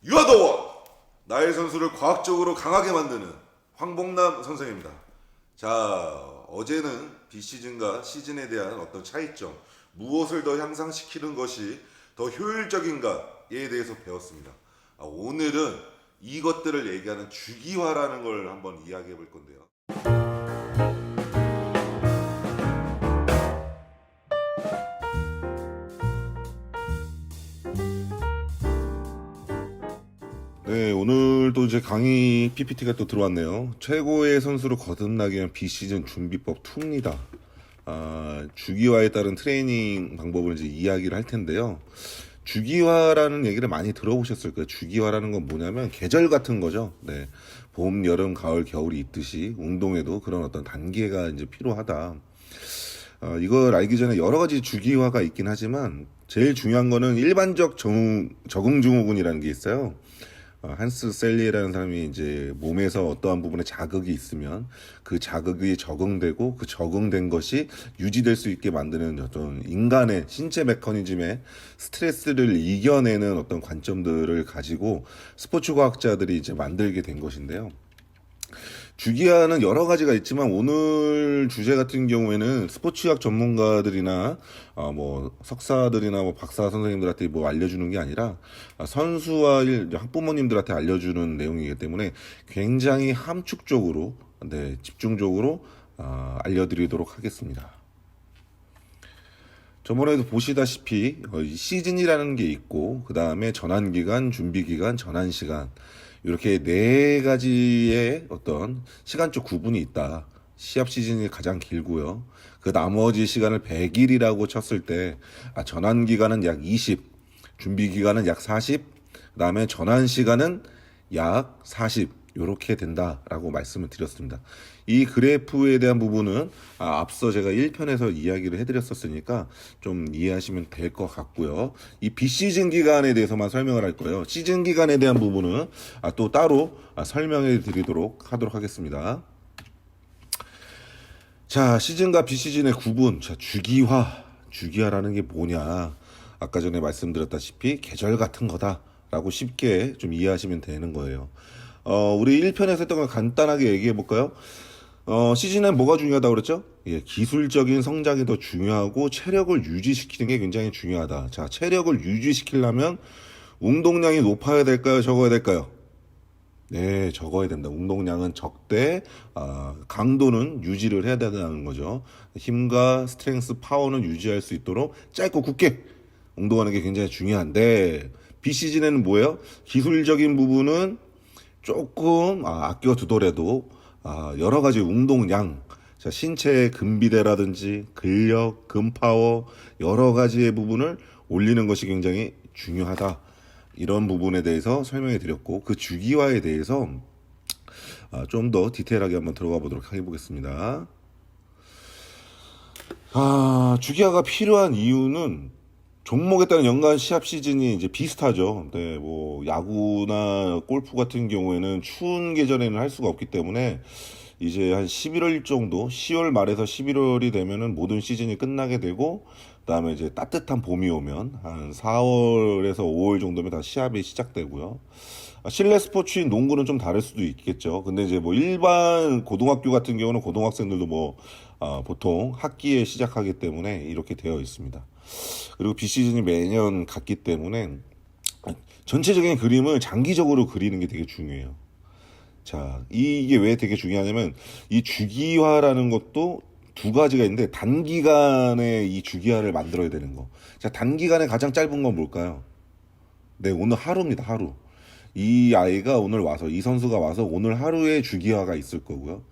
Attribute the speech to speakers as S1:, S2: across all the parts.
S1: 유아더원 나의 선수를 과학적으로 강하게 만드는 황봉남 선생입니다. 자, 어제는 비시즌과 시즌에 대한 어떤 차이점, 무엇을 더 향상시키는 것이 더 효율적인가에 대해서 배웠습니다. 오늘은 이것들을 얘기하는 주기화라는 걸 한번 이야기해 볼 건데요. 네, 오늘도 이제 강의 PPT가 또 들어왔네요. 최고의 선수로 거듭나기 위한 비시즌 준비법 2입니다. 주기화에 따른 트레이닝 방법을 이제 이야기를 할 텐데요. 주기화라는 얘기를 많이 들어보셨을 거예요. 주기화라는 건 뭐냐면 계절 같은 거죠. 네, 봄, 여름, 가을, 겨울이 있듯이 운동에도 그런 어떤 단계가 이제 필요하다. 이걸 알기 전에 여러 가지 주기화가 있긴 하지만 제일 중요한 거는 일반적 적응 증후군이라는 게 있어요. 한스 셀리에라는 사람이 이제 몸에서 어떠한 부분에 자극이 있으면 그 자극이 적응되고 그 적응된 것이 유지될 수 있게 만드는 어떤 인간의 신체 메커니즘의 스트레스를 이겨내는 어떤 관점들을 가지고 스포츠 과학자들이 이제 만들게 된 것인데요. 주기화는 여러 가지가 있지만 오늘 주제 같은 경우에는 스포츠학 전문가들이나 뭐 석사들이나 뭐 박사 선생님들한테 뭐 알려주는 게 아니라 선수와 학부모님들한테 알려주는 내용이기 때문에 굉장히 함축적으로, 네, 집중적으로 알려드리도록 하겠습니다. 저번에도 보시다시피 시즌이라는 게 있고 그 다음에 전환기간, 준비기간, 전환시간 이렇게 네 가지의 어떤 시간적 구분이 있다. 시합 시즌이 가장 길고요. 그 나머지 시간을 100일이라고 쳤을 때 전환기간은 약 20, 준비기간은 약 40, 그 다음에 전환시간은 약 40 이렇게 된다라고 말씀을 드렸습니다. 이 그래프에 대한 부분은 앞서 제가 1편에서 이야기를 해드렸었으니까 좀 이해하시면 될 것 같고요. 이 비시즌 기간에 대해서만 설명을 할 거예요. 시즌 기간에 대한 부분은 또 따로 설명해 드리도록 하도록 하겠습니다. 자, 시즌과 비시즌의 구분. 자, 주기화라는 게 뭐냐. 아까 전에 말씀드렸다시피 계절 같은 거다라고 쉽게 좀 이해하시면 되는 거예요. 우리 1편에서 했던 걸 간단하게 얘기해 볼까요? 시즌엔 뭐가 중요하다고 그랬죠? 예, 기술적인 성장이 더 중요하고 체력을 유지시키는 게 굉장히 중요하다. 자, 체력을 유지시키려면 운동량이 높아야 될까요? 적어야 될까요? 네, 적어야 된다. 운동량은 적되 강도는 유지를 해야 된다는 거죠. 힘과 스트렝스, 파워는 유지할 수 있도록 짧고 굵게 운동하는 게 굉장히 중요한데 비시즌에는 뭐예요? 기술적인 부분은 조금 아껴두더라도 여러 가지 운동량, 자, 신체의 근비대라든지 근력, 근파워 여러 가지의 부분을 올리는 것이 굉장히 중요하다. 이런 부분에 대해서 설명해 드렸고 그 주기화에 대해서 좀 더 디테일하게 한번 들어가 보도록 해보겠습니다. 주기화가 필요한 이유는 종목에 따른 연간 시합 시즌이 이제 비슷하죠. 네, 뭐 야구나 골프 같은 경우에는 추운 계절에는 할 수가 없기 때문에 이제 한 11월 정도, 10월 말에서 11월이 되면은 모든 시즌이 끝나게 되고 그다음에 이제 따뜻한 봄이 오면 한 4월에서 5월 정도면 다 시합이 시작되고요. 실내 스포츠인 농구는 좀 다를 수도 있겠죠. 근데 이제 뭐 일반 고등학교 같은 경우는 고등학생들도 뭐 보통 학기에 시작하기 때문에 이렇게 되어 있습니다. 그리고 비시즌이 매년 같기 때문에 전체적인 그림을 장기적으로 그리는 게 되게 중요해요. 자, 이게 왜 되게 중요하냐면 이 주기화라는 것도 두 가지가 있는데 단기간에 이 주기화를 만들어야 되는 거. 자, 단기간에 가장 짧은 건 뭘까요? 네, 오늘 하루입니다. 하루. 이 아이가 오늘 와서 이 선수가 와서 오늘 하루에 주기화가 있을 거고요.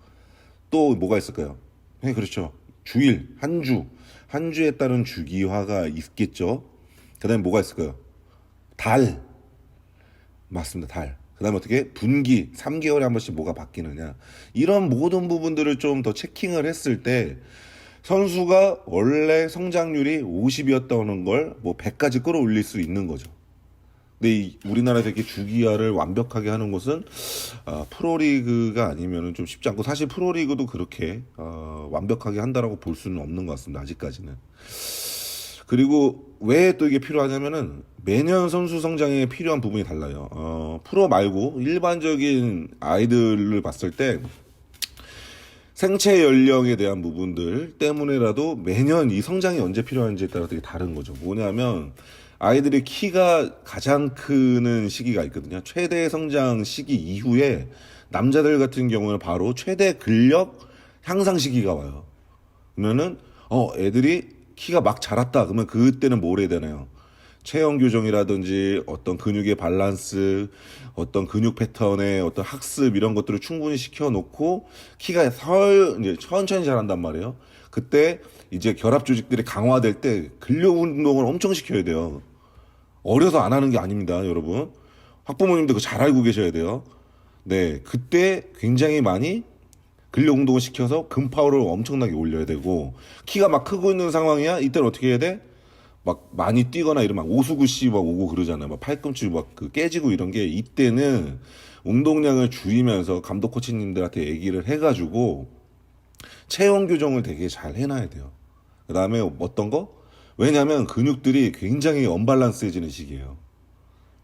S1: 또 뭐가 있을까요? 네, 그렇죠. 주일, 한 주에 따른 주기화가 있겠죠. 그 다음에 뭐가 있을까요? 달. 맞습니다. 달. 그 다음에 어떻게? 분기. 3개월에 한 번씩 뭐가 바뀌느냐. 이런 모든 부분들을 좀 더 체킹을 했을 때 선수가 원래 성장률이 50이었다는 걸 뭐 100까지 끌어올릴 수 있는 거죠. 근데 우리나라에서 이렇게 주기화를 완벽하게 하는 것은 프로리그가 아니면 좀 쉽지 않고 사실 프로리그도 그렇게 완벽하게 한다라고 볼 수는 없는 것 같습니다. 아직까지는. 그리고 왜 또 이게 필요하냐면은 매년 선수 성장에 필요한 부분이 달라요. 프로 말고 일반적인 아이들을 봤을 때 생체 연령에 대한 부분들 때문에라도 매년 이 성장이 언제 필요한지에 따라 되게 다른 거죠. 뭐냐면 아이들의 키가 가장 크는 시기가 있거든요. 최대 성장 시기 이후에 남자들 같은 경우는 바로 최대 근력 향상 시기가 와요. 그러면은 애들이 키가 막 자랐다. 그러면 그때는 뭘 해야 되나요? 체형 교정이라든지 어떤 근육의 밸런스, 어떤 근육 패턴의 어떤 학습 이런 것들을 충분히 시켜놓고 키가 이제 천천히 자란단 말이에요. 그때 이제 결합 조직들이 강화될 때 근력 운동을 엄청 시켜야 돼요. 어려서 안 하는 게 아닙니다, 여러분. 학부모님도 그거 잘 알고 계셔야 돼요. 네, 그때 굉장히 많이 근력 운동을 시켜서 근파워를 엄청나게 올려야 되고 키가 막 크고 있는 상황이야. 이때는 어떻게 해야 돼? 막 많이 뛰거나 이러면 오수구씨 막 오고 그러잖아요. 막 팔꿈치 막 그 깨지고 이런 게 이때는 운동량을 줄이면서 감독 코치님들한테 얘기를 해가지고 체형 교정을 되게 잘 해놔야 돼요. 그 다음에 어떤 거? 왜냐면 근육들이 굉장히 언밸런스해지는 시기예요.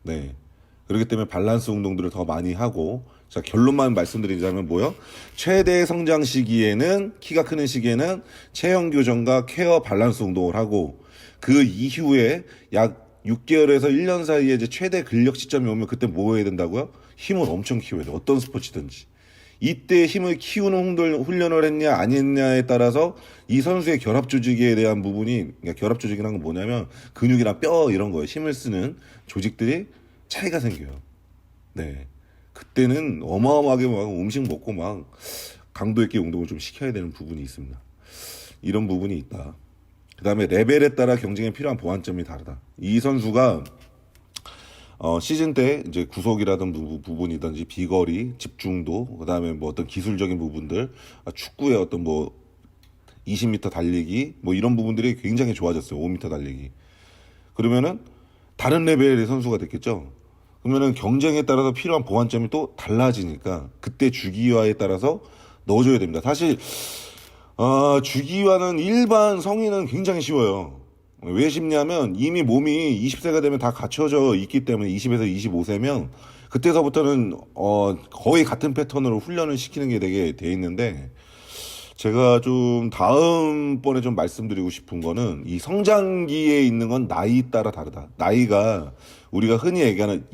S1: 네. 그렇기 때문에 밸런스 운동들을 더 많이 하고, 자, 결론만 말씀드리자면 뭐요? 최대 성장 시기에는, 키가 크는 시기에는 체형 교정과 퀘어 밸런스 운동을 하고, 그 이후에 약 6개월에서 1년 사이에 이제 최대 근력 시점이 오면 그때 뭐 해야 된다고요? 힘을 엄청 키워야 돼. 어떤 스포츠든지. 이때 힘을 키우는 훈련을 했냐 안 했냐에 따라서 이 선수의 결합 조직에 대한 부분이, 그러니까 결합 조직이라는 건 뭐냐면 근육이나 뼈 이런 거에 힘을 쓰는 조직들이 차이가 생겨요. 네. 그때는 어마어마하게 막 음식 먹고 막 강도 있게 운동을 좀 시켜야 되는 부분이 있습니다. 이런 부분이 있다. 그 다음에 레벨에 따라 경쟁에 필요한 보완점이 다르다. 이 선수가 시즌 때 이제 구속이라든 부분이든지 비거리, 집중도, 그 다음에 뭐 어떤 기술적인 부분들, 축구의 어떤 뭐 20m 달리기, 뭐 이런 부분들이 굉장히 좋아졌어요. 5m 달리기. 그러면은 다른 레벨의 선수가 됐겠죠. 그러면은 경쟁에 따라서 필요한 보완점이 또 달라지니까 그때 주기와에 따라서 넣어줘야 됩니다. 사실 주기와는 일반 성인은 굉장히 쉬워요. 왜 쉽냐면 이미 몸이 20세가 되면 다 갖춰져 있기 때문에 20에서 25세면 그때서부터는 거의 같은 패턴으로 훈련을 시키는 게 되게 돼 있는데 제가 좀 다음번에 좀 말씀드리고 싶은 거는 이 성장기에 있는 건 나이 따라 다르다. 나이가 우리가 흔히 얘기하는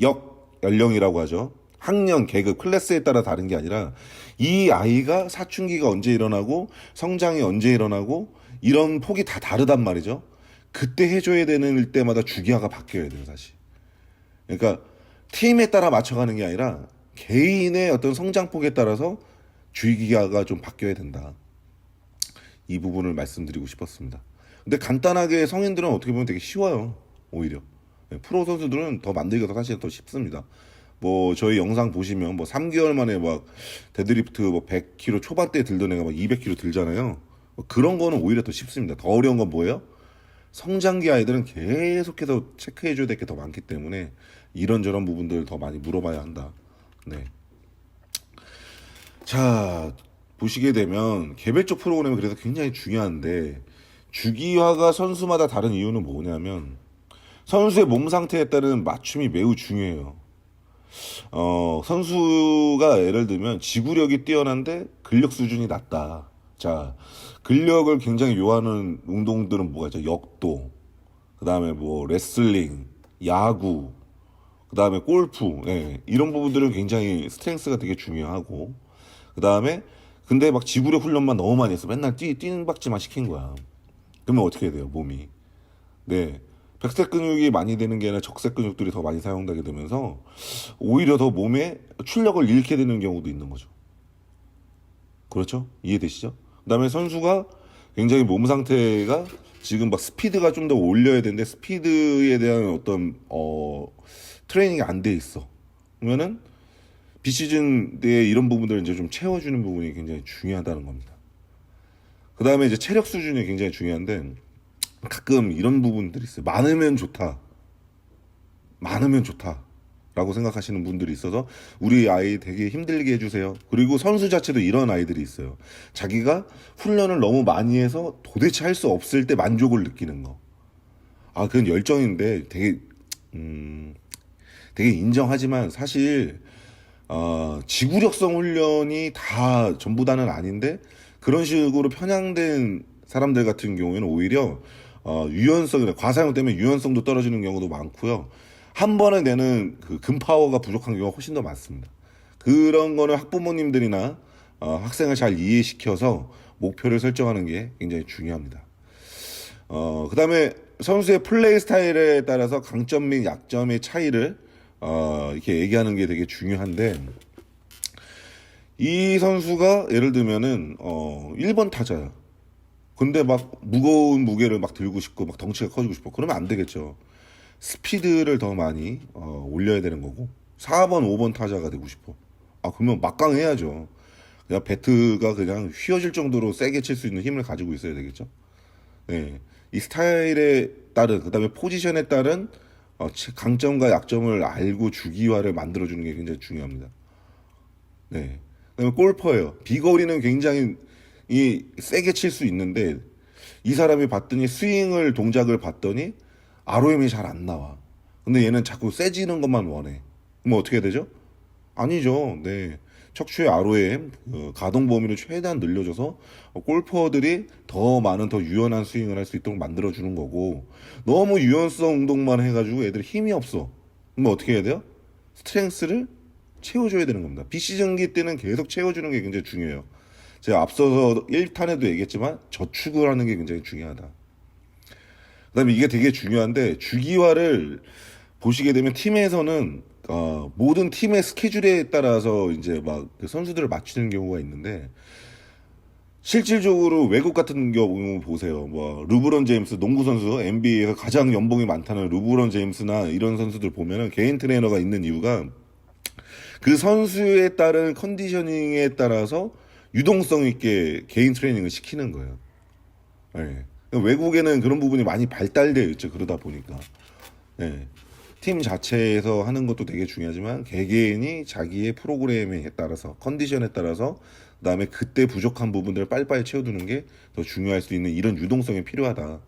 S1: 연령이라고 하죠. 학년, 계급, 클래스에 따라 다른 게 아니라 이 아이가 사춘기가 언제 일어나고 성장이 언제 일어나고 이런 폭이 다 다르단 말이죠. 그때 해줘야 되는 때마다 주기화가 바뀌어야 돼요, 사실. 그러니까 팀에 따라 맞춰가는 게 아니라 개인의 어떤 성장폭에 따라서 주기화가 좀 바뀌어야 된다. 이 부분을 말씀드리고 싶었습니다. 근데 간단하게 성인들은 어떻게 보면 되게 쉬워요, 오히려. 프로 선수들은 더 만들기가 사실 더 쉽습니다. 뭐 저희 영상 보시면 뭐 3개월 만에 막 데드리프트 뭐 100kg 초반대 들던 애가 막 200kg 들잖아요. 그런 거는 오히려 더 쉽습니다. 더 어려운 건 뭐예요? 성장기 아이들은 계속해서 체크해줘야 될 게 더 많기 때문에 이런저런 부분들 더 많이 물어봐야 한다. 네. 자, 보시게 되면 개별적 프로그램이 그래서 굉장히 중요한데 주기화가 선수마다 다른 이유는 뭐냐면 선수의 몸 상태에 따른 맞춤이 매우 중요해요. 선수가 예를 들면 지구력이 뛰어난데 근력 수준이 낮다. 자, 근력을 굉장히 요하는 운동들은 뭐가 있죠? 역도, 그 다음에 뭐 레슬링, 야구, 그 다음에 골프, 예, 이런 부분들은 굉장히 스트렝스가 되게 중요하고, 그 다음에 근데 막 지구력 훈련만 너무 많이 했어. 맨날 뛰는 박지만 시킨 거야. 그러면 어떻게 해야 돼요, 몸이? 네. 백색 근육이 많이 되는 게 아니라 적색 근육들이 더 많이 사용되게 되면서 오히려 더 몸에 출력을 잃게 되는 경우도 있는 거죠. 그렇죠? 이해되시죠? 그다음에 선수가 굉장히 몸 상태가 지금 막 스피드가 좀 더 올려야 되는데 스피드에 대한 어떤 트레이닝이 안 돼 있어. 그러면은 비시즌 때 이런 부분들을 이제 좀 채워주는 부분이 굉장히 중요하다는 겁니다. 그다음에 이제 체력 수준이 굉장히 중요한데 가끔 이런 부분들이 있어요. 많으면 좋다. 많으면 좋다. 라고 생각하시는 분들이 있어서 우리 아이 되게 힘들게 해주세요. 그리고 선수 자체도 이런 아이들이 있어요. 자기가 훈련을 너무 많이 해서 도대체 할 수 없을 때 만족을 느끼는 거. 그건 열정인데 음, 되게 인정하지만 사실 지구력성 훈련이 다 전부 다는 아닌데 그런 식으로 편향된 사람들 같은 경우에는 오히려 유연성이나 과사용 때문에 유연성도 떨어지는 경우도 많고요. 한 번에 내는 그 근파워가 부족한 경우가 훨씬 더 많습니다. 그런 거는 학부모님들이나 학생을 잘 이해시켜서 목표를 설정하는 게 굉장히 중요합니다. 그다음에 선수의 플레이 스타일에 따라서 강점 및 약점의 차이를 이렇게 얘기하는 게 되게 중요한데 이 선수가 예를 들면은 1번 타자야. 근데 막 무거운 무게를 막 들고 싶고 막 덩치가 커지고 싶어. 그러면 안 되겠죠. 스피드를 더 많이 올려야 되는 거고 4번, 5번 타자가 되고 싶어. 그러면 막강해야죠. 그냥 배트가 그냥 휘어질 정도로 세게 칠 수 있는 힘을 가지고 있어야 되겠죠. 네. 이 스타일에 따른 그다음에 포지션에 따른 강점과 약점을 알고 주기화를 만들어주는 게 굉장히 중요합니다. 네. 그다음에 골퍼예요. 비거리는 굉장히 세게 칠 수 있는데 이 사람이 봤더니 스윙을 동작을 봤더니 ROM이 잘 안 나와. 근데 얘는 자꾸 세지는 것만 원해. 그럼 어떻게 되죠? 아니죠. 네. 척추의 ROM 가동 범위를 최대한 늘려줘서 골퍼들이 더 많은 더 유연한 스윙을 할 수 있도록 만들어주는 거고 너무 유연성 운동만 해가지고 애들 힘이 없어. 그럼 어떻게 해야 돼요? 스트렝스를 채워줘야 되는 겁니다. 비시즌기 때는 계속 채워주는 게 굉장히 중요해요. 제가 앞서서 1탄에도 얘기했지만 저축을 하는 게 굉장히 중요하다. 그다음에 이게 되게 중요한데 주기화를 보시게 되면 팀에서는 모든 팀의 스케줄에 따라서 이제 막 그 선수들을 맞추는 경우가 있는데 실질적으로 외국 같은 경우 보세요. 뭐 르브론 제임스 농구 선수 NBA에서 가장 연봉이 많다는 르브론 제임스나 이런 선수들 보면은 개인 트레이너가 있는 이유가 그 선수에 따른 컨디셔닝에 따라서 유동성 있게 개인 트레이닝을 시키는 거예요. 네. 외국에는 그런 부분이 많이 발달되어 있죠. 그러다 보니까. 네. 팀 자체에서 하는 것도 되게 중요하지만 개개인이 자기의 프로그램에 따라서 컨디션에 따라서 그다음에 그때 부족한 부분들을 빨리빨리 채워두는 게 더 중요할 수 있는 이런 유동성이 필요하다.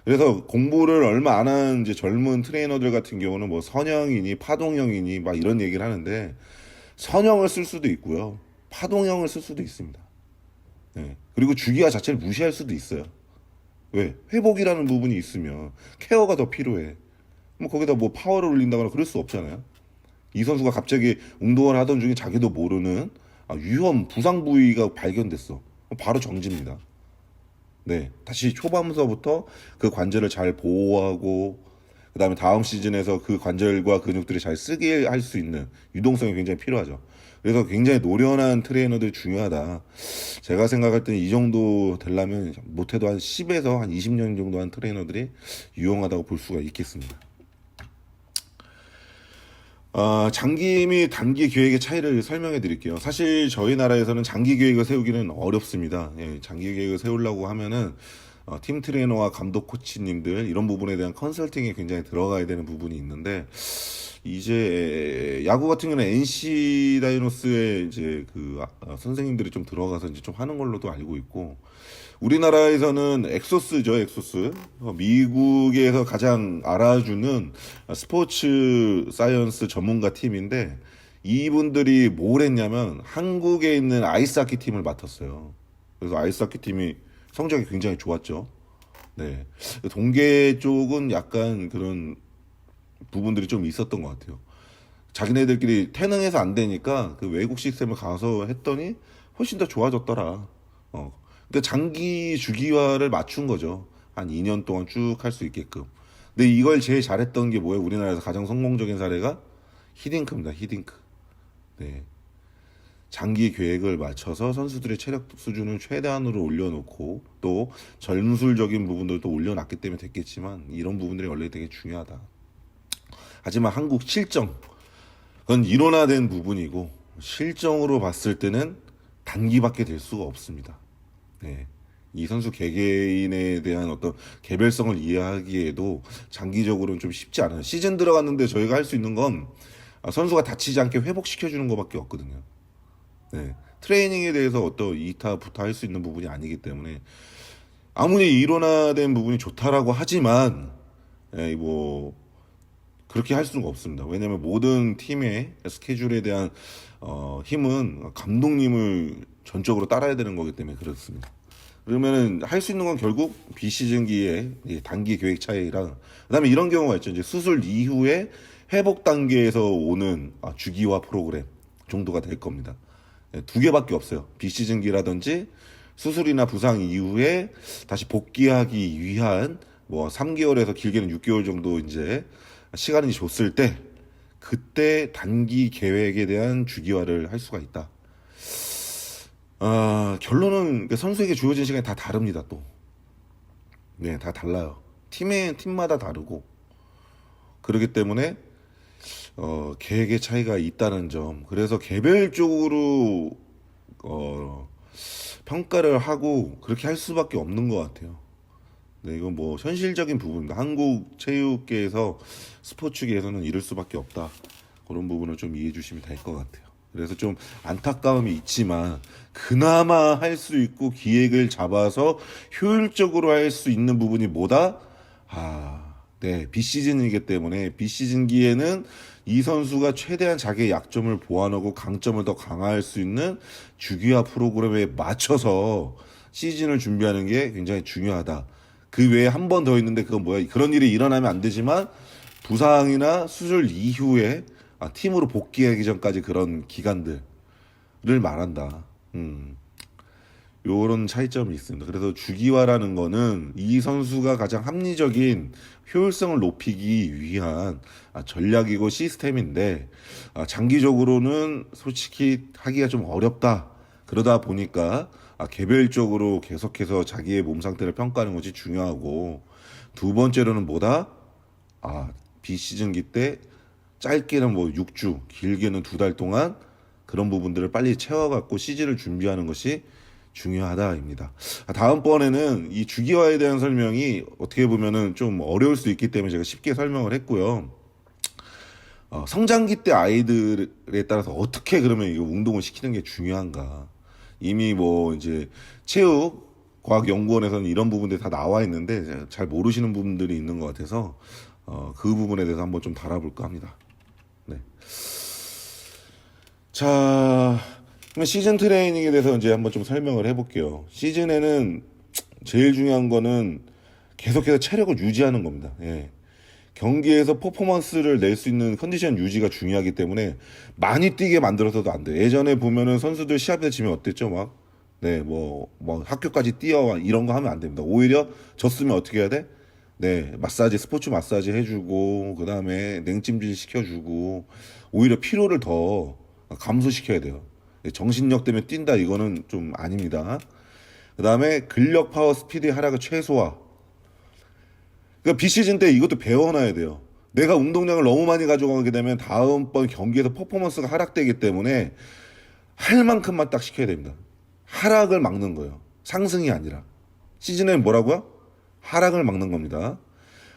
S1: 그래서 공부를 얼마 안 한 이제 젊은 트레이너들 같은 경우는 뭐 선형이니 파동형이니 막 이런 얘기를 하는데 선형을 쓸 수도 있고요. 파동형을 쓸 수도 있습니다. 네. 그리고 주기화 자체를 무시할 수도 있어요. 왜? 회복이라는 부분이 있으면 케어가 더 필요해. 뭐 거기다 뭐 파워를 올린다거나 그럴 수 없잖아요. 이 선수가 갑자기 운동을 하던 중에 자기도 모르는 위험 부상 부위가 발견됐어. 바로 정지입니다. 네, 다시 초반서부터 그 관절을 잘 보호하고 그다음에 다음 시즌에서 그 관절과 근육들이 잘 쓰게 할 수 있는 유동성이 굉장히 필요하죠. 그래서 굉장히 노련한 트레이너들이 중요하다. 제가 생각할 때는 이 정도 되려면 못해도 한 10에서 한 20년 정도 한 트레이너들이 유용하다고 볼 수가 있겠습니다. 장기 및 단기 계획의 차이를 설명해 드릴게요. 사실 저희 나라에서는 장기 계획을 세우기는 어렵습니다. 예, 장기 계획을 세우려고 하면은 팀 트레이너와 감독 코치님들 이런 부분에 대한 컨설팅이 굉장히 들어가야 되는 부분이 있는데 이제 야구 같은 경우는 NC 다이노스의 이제 그 선생님들이 좀 들어가서 이제 좀 하는 걸로도 알고 있고 우리나라에서는 엑소스죠, 엑소스. 미국에서 가장 알아주는 스포츠 사이언스 전문가 팀인데 이분들이 뭘 했냐면 한국에 있는 아이스하키 팀을 맡았어요. 그래서 아이스하키 팀이 성적이 굉장히 좋았죠. 네. 동계 쪽은 약간 그런 부분들이 좀 있었던 것 같아요. 자기네들끼리 태능해서 안 되니까 그 외국 시스템을 가서 했더니 훨씬 더 좋아졌더라. 그러니까 장기 주기화를 맞춘 거죠. 한 2년 동안 쭉 할 수 있게끔. 근데 이걸 제일 잘했던 게 뭐예요? 우리나라에서 가장 성공적인 사례가 히딩크입니다. 히딩크. 네. 장기 계획을 맞춰서 선수들의 체력 수준을 최대한으로 올려놓고 또 전술적인 부분들도 올려놨기 때문에 됐겠지만 이런 부분들이 원래 되게 중요하다. 하지만 한국 실정 그건 일원화된 부분이고 실정으로 봤을 때는 단기밖에 될 수가 없습니다. 네. 이 선수 개개인에 대한 어떤 개별성을 이해하기에도 장기적으로는 좀 쉽지 않아요. 시즌 들어갔는데 저희가 할 수 있는 건 선수가 다치지 않게 회복시켜주는 것밖에 없거든요. 네. 트레이닝에 대해서 어떤 이타부터 할 수 있는 부분이 아니기 때문에 아무리 일원화된 부분이 좋다라고 하지만 뭐 그렇게 할 수가 없습니다. 왜냐하면 모든 팀의 스케줄에 대한 힘은 감독님을 전적으로 따라야 되는 거기 때문에 그렇습니다. 그러면은 할 수 있는 건 결국 비시즌기의 단기 계획 차이랑 그다음에 이런 경우가 있죠. 이제 수술 이후에 회복 단계에서 오는 주기화 프로그램 정도가 될 겁니다. 두 개밖에 없어요. 비시즌기라든지 수술이나 부상 이후에 다시 복귀하기 위한 뭐 3개월에서 길게는 6개월 정도 이제 시간이 줬을 때 그때 단기 계획에 대한 주기화를 할 수가 있다. 결론은 선수에게 주어진 시간이 다 다릅니다, 또. 네, 다 달라요. 팀마다 다르고. 그렇기 때문에, 계획의 차이가 있다는 점. 그래서 개별적으로, 평가를 하고 그렇게 할 수밖에 없는 것 같아요. 네, 이건 뭐 현실적인 부분입니다. 한국 체육계에서 스포츠계에서는 이럴 수밖에 없다. 그런 부분을 좀 이해해 주시면 될 것 같아요. 그래서 좀 안타까움이 있지만 그나마 할 수 있고 기획을 잡아서 효율적으로 할 수 있는 부분이 뭐다? 네, 비시즌이기 때문에 비시즌기에는 이 선수가 최대한 자기의 약점을 보완하고 강점을 더 강화할 수 있는 주기화 프로그램에 맞춰서 시즌을 준비하는 게 굉장히 중요하다. 그 외에 한 번 더 있는데 그건 뭐야? 그런 일이 일어나면 안 되지만 부상이나 수술 이후에 팀으로 복귀하기 전까지 그런 기간들을 말한다. 요런 차이점이 있습니다. 그래서 주기화라는 거는 이 선수가 가장 합리적인 효율성을 높이기 위한 전략이고 시스템인데 장기적으로는 솔직히 하기가 좀 어렵다. 그러다 보니까 개별적으로 계속해서 자기의 몸 상태를 평가하는 것이 중요하고 두 번째로는 뭐다? 비시즌기 때 짧게는 뭐 6주, 길게는 2달 동안 그런 부분들을 빨리 채워갖고 시즌을 준비하는 것이 중요하다입니다. 다음번에는 이 주기화에 대한 설명이 어떻게 보면은 좀 어려울 수 있기 때문에 제가 쉽게 설명을 했고요. 성장기 때 아이들에 따라서 어떻게 그러면 이 운동을 시키는 게 중요한가. 이미 뭐 이제 체육과학연구원에서는 이런 부분들이 다 나와 있는데 잘 모르시는 부분들이 있는 것 같아서 그 부분에 대해서 한번 좀 다뤄볼까 합니다. 네. 자, 그러면 시즌 트레이닝에 대해서 이제 한번 좀 설명을 해볼게요. 시즌에는 제일 중요한 거는 계속해서 체력을 유지하는 겁니다. 예. 경기에서 퍼포먼스를 낼 수 있는 컨디션 유지가 중요하기 때문에 많이 뛰게 만들어서도 안 돼요. 예전에 보면은 선수들 시합에서 지면 어땠죠? 네, 뭐 학교까지 뛰어와 이런 거 하면 안 됩니다. 오히려 졌으면 어떻게 해야 돼? 네, 스포츠 마사지 해주고, 그 다음에 냉찜질 시켜주고, 오히려 피로를 더 감소시켜야 돼요. 정신력 때문에 뛴다, 이거는 좀 아닙니다. 그 다음에 근력, 파워, 스피드의 하락을 최소화. 그러니까 비시즌 때 이것도 배워놔야 돼요. 내가 운동량을 너무 많이 가져가게 되면 다음번 경기에서 퍼포먼스가 하락되기 때문에 할 만큼만 딱 시켜야 됩니다. 하락을 막는 거예요. 상승이 아니라. 시즌에는 뭐라고요? 하락을 막는 겁니다.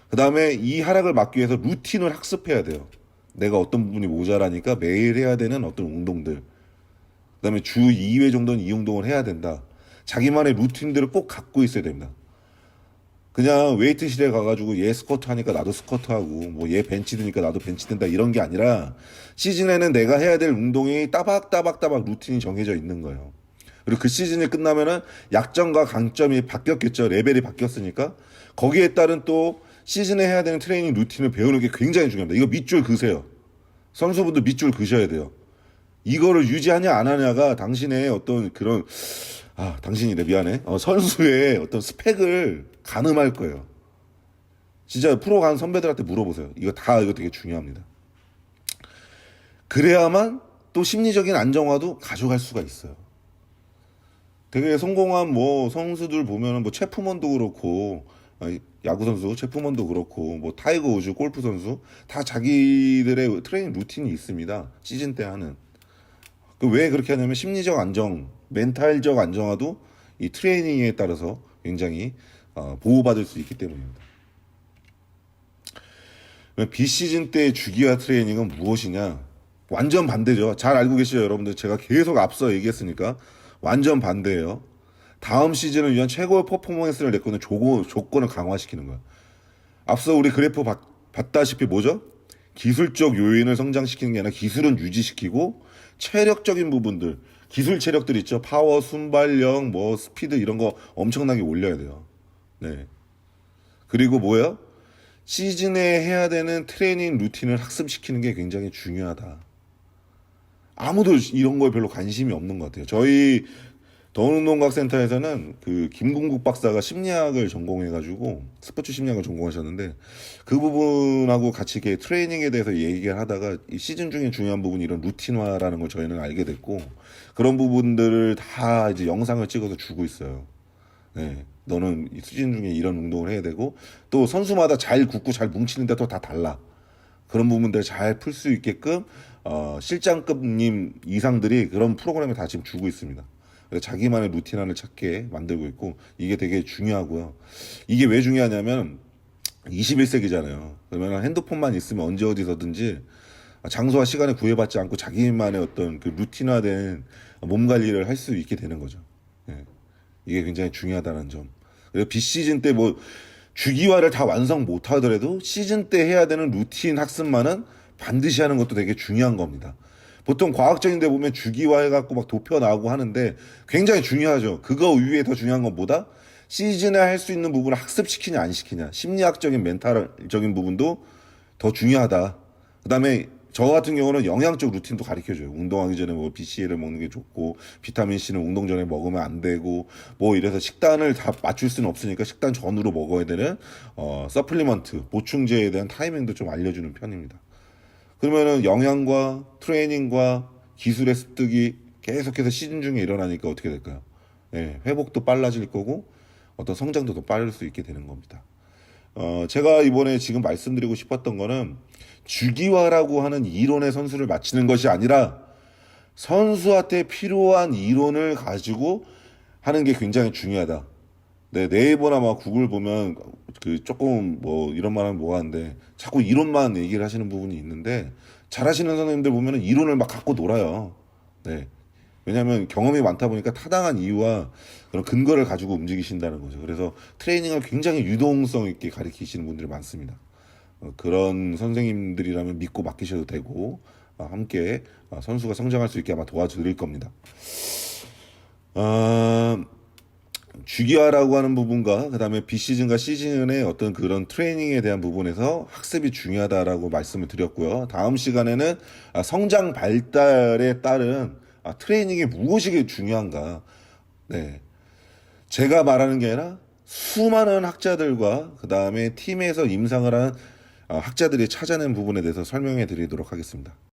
S1: 그 다음에 이 하락을 막기 위해서 루틴을 학습해야 돼요. 내가 어떤 부분이 모자라니까 매일 해야 되는 어떤 운동들. 그 다음에 주 2회 정도는 이 운동을 해야 된다. 자기만의 루틴들을 꼭 갖고 있어야 됩니다. 그냥 웨이트실에 가가지고 얘 스쿼트 하니까 나도 스쿼트 하고 뭐 얘 벤치 드니까 나도 벤치 든다 이런 게 아니라 시즌에는 내가 해야 될 운동이 따박따박 루틴이 정해져 있는 거예요. 그리고 그 시즌이 끝나면은 약점과 강점이 바뀌었겠죠. 레벨이 바뀌었으니까 거기에 따른 또 시즌에 해야 되는 트레이닝 루틴을 배우는 게 굉장히 중요합니다. 이거 밑줄 그으세요. 선수분들 밑줄 그으셔야 돼요. 이거를 유지하냐 안 하냐가 당신의 어떤 그런 당신이래 미안해. 선수의 어떤 스펙을 가늠할 거예요. 진짜 프로 간 선배들한테 물어보세요. 이거 되게 중요합니다. 그래야만 또 심리적인 안정화도 가져갈 수가 있어요. 되게 성공한 뭐 선수들 보면은 뭐 체프먼도 그렇고 야구 선수 체프먼도 그렇고 뭐 타이거 우즈 골프 선수 다 자기들의 트레이닝 루틴이 있습니다. 시즌 때 하는. 왜 그렇게 하냐면 심리적 안정, 멘탈적 안정화도 이 트레이닝에 따라서 굉장히 보호받을 수 있기 때문입니다. 비시즌 때 주기화 트레이닝은 무엇이냐? 완전 반대죠. 잘 알고 계시죠, 여러분들. 제가 계속 앞서 얘기했으니까 완전 반대예요. 다음 시즌을 위한 최고의 퍼포먼스를 내거는 조건을 강화시키는 거예요. 앞서 우리 그래프 봤다시피 뭐죠? 기술적 요인을 성장시키는 게 아니라 기술은 유지시키고 체력적인 부분들, 기술 체력들 있죠. 파워, 순발력, 뭐 스피드 이런 거 엄청나게 올려야 돼요. 네. 그리고 뭐예요? 시즌에 해야 되는 트레이닝 루틴을 학습시키는 게 굉장히 중요하다. 아무도 이런 거에 별로 관심이 없는 것 같아요. 저희 더운운동과학센터에서는 그 김궁국 박사가 심리학을 전공해가지고 스포츠 심리학을 전공하셨는데 그 부분하고 같이 이렇게 트레이닝에 대해서 얘기를 하다가 이 시즌 중에 중요한 부분이 이런 루틴화라는 걸 저희는 알게 됐고 그런 부분들을 다 이제 영상을 찍어서 주고 있어요. 네. 너는 이 시즌 중에 이런 운동을 해야 되고 또 선수마다 잘 굳고 잘 뭉치는데 또 다 달라. 그런 부분들 잘 풀 수 있게끔 실장급님 이상들이 그런 프로그램을 다 지금 주고 있습니다. 그래서 자기만의 루틴을 찾게 만들고 있고 이게 되게 중요하고요. 이게 왜 중요하냐면 21세기잖아요. 그러면 핸드폰만 있으면 언제 어디서든지 장소와 시간을 구애받지 않고 자기만의 어떤 그 루틴화된 몸 관리를 할 수 있게 되는 거죠. 예. 이게 굉장히 중요하다는 점. 그리고 비시즌 때 뭐 주기화를 다 완성 못 하더라도 시즌 때 해야 되는 루틴 학습만은 반드시 하는 것도 되게 중요한 겁니다. 보통 과학적인 데 보면 주기화 해갖고 막 도표 나오고 하는데 굉장히 중요하죠. 그거 위에 더 중요한 건 뭐다? 시즌에 할 수 있는 부분을 학습시키냐 안 시키냐. 심리학적인 멘탈적인 부분도 더 중요하다. 그다음에 저 같은 경우는 영양적 루틴도 가르쳐줘요. 운동하기 전에 뭐 BCA를 먹는 게 좋고 비타민 C는 운동 전에 먹으면 안 되고 뭐 이래서 식단을 다 맞출 수는 없으니까 식단 전후로 먹어야 되는 서플리먼트 보충제에 대한 타이밍도 좀 알려주는 편입니다. 그러면은 영양과 트레이닝과 기술의 습득이 계속해서 시즌 중에 일어나니까 어떻게 될까요? 예, 회복도 빨라질 거고 어떤 성장도 더 빠를 수 있게 되는 겁니다. 제가 이번에 지금 말씀드리고 싶었던 거는 주기화라고 하는 이론의 선수를 맞추는 것이 아니라 선수한테 필요한 이론을 가지고 하는 게 굉장히 중요하다. 네, 네이버나 막 구글 보면 그 조금 뭐 이런 말 하면 뭐하는데 자꾸 이론만 얘기를 하시는 부분이 있는데 잘하시는 선생님들 보면은 이론을 막 갖고 놀아요. 네. 왜냐하면 경험이 많다 보니까 타당한 이유와 그런 근거를 가지고 움직이신다는 거죠. 그래서 트레이닝을 굉장히 유동성 있게 가르치시는 분들이 많습니다. 그런 선생님들이라면 믿고 맡기셔도 되고 함께 선수가 성장할 수 있게 아마 도와드릴 겁니다. 주기화라고 하는 부분과 그다음에 비시즌과 시즌의 어떤 그런 트레이닝에 대한 부분에서 학습이 중요하다라고 말씀을 드렸고요. 다음 시간에는 성장 발달에 따른 트레이닝이 무엇이 중요한가. 네. 제가 말하는 게 아니라 수많은 학자들과 그다음에 팀에서 임상을 한 학자들이 찾아낸 부분에 대해서 설명해 드리도록 하겠습니다.